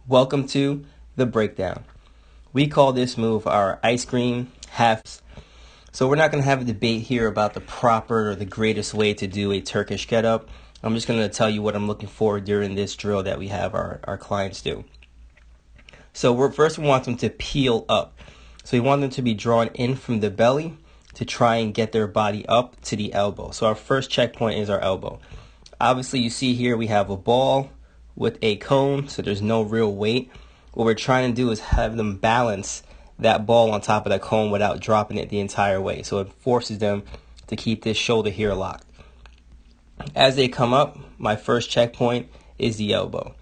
Welcome to the breakdown. We call this move our ice cream halves. So we're not going to have a debate here about the proper or the greatest way to do a Turkish get up. I'm just going to tell you what I'm looking for during this drill that we have our clients do. So first we want them to peel up. So we want them to be drawn in from the belly to try and get their body up to the elbow. So our first checkpoint is our elbow. Obviously you see here we have a ball with a cone, so there's no real weight. What we're trying to do is have them balance that ball on top of that cone without dropping it the entire way. So it forces them to keep this shoulder here locked. As they come up, my first checkpoint is the elbow.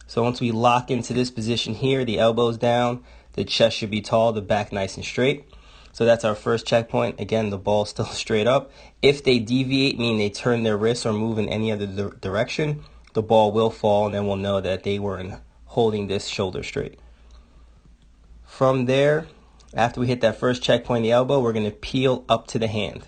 So once we lock into this position here, the elbow's down, the chest should be tall, the back nice and straight. So that's our first checkpoint. Again, the ball's still straight up. If they deviate, meaning they turn their wrists or move in any other direction, the ball will fall, and then we'll know that they weren't holding this shoulder straight. From there, after we hit that first checkpoint, the elbow, we're going to peel up to the hand.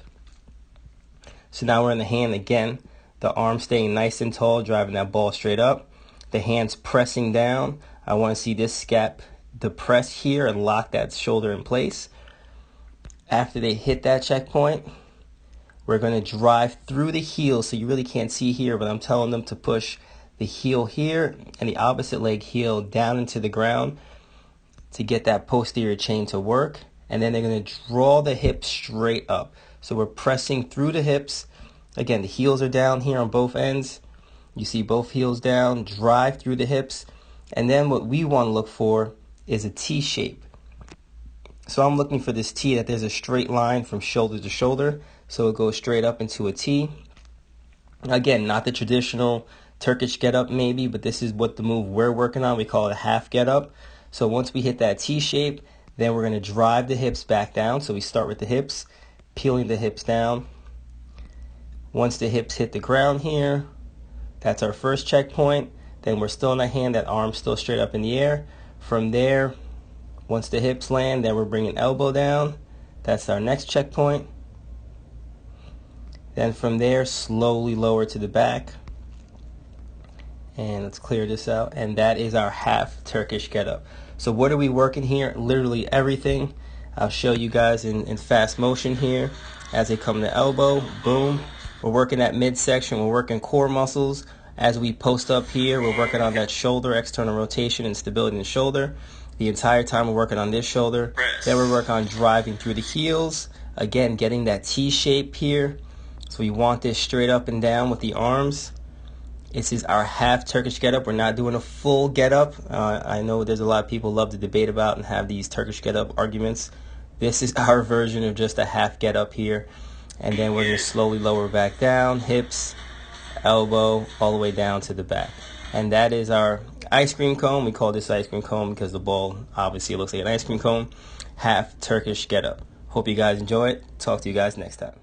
So now we're in the hand again. The arm staying nice and tall, driving that ball straight up. The hand's pressing down. I want to see this scap depress here and lock that shoulder in place. After they hit that checkpoint, we're going to drive through the heel, so you really can't see here, but I'm telling them to push the heel here and the opposite leg heel down into the ground to get that posterior chain to work. And then they're going to draw the hips straight up. So we're pressing through the hips. Again, the heels are down here on both ends. You see both heels down, drive through the hips. And then what we want to look for is a T shape. So I'm looking for this T, that there's a straight line from shoulder to shoulder. So it goes straight up into a T. Again, not the traditional Turkish get up maybe, but this is what the move we're working on. We call it a half get up. So once we hit that T shape, then we're going to drive the hips back down. So we start with the hips, peeling the hips down. Once the hips hit the ground here, that's our first checkpoint. Then we're still in the hand, that arm's still straight up in the air. From there, once the hips land, then we're bringing elbow down. That's our next checkpoint. Then from there, slowly lower to the back. And let's clear this out. And that is our half Turkish get up. So what are we working here? Literally everything. I'll show you guys in fast motion here. As they come to elbow, boom. We're working that midsection. We're working core muscles. As we post up here, we're working on that shoulder, external rotation and stability in the shoulder. The entire time we're working on this shoulder. Then we work on driving through the heels. Again, getting that T shape here. So we want this straight up and down with the arms. This is our half Turkish get up. We're not doing a full get up. I know there's a lot of people love to debate about and have these Turkish get up arguments. This is our version of just a half get up here. And then we're going to slowly lower back down, hips, elbow, all the way down to the back. And that is our ice cream cone. We call this ice cream cone because the ball obviously looks like an ice cream cone. Half Turkish get up. Hope you guys enjoy it. Talk to you guys next time.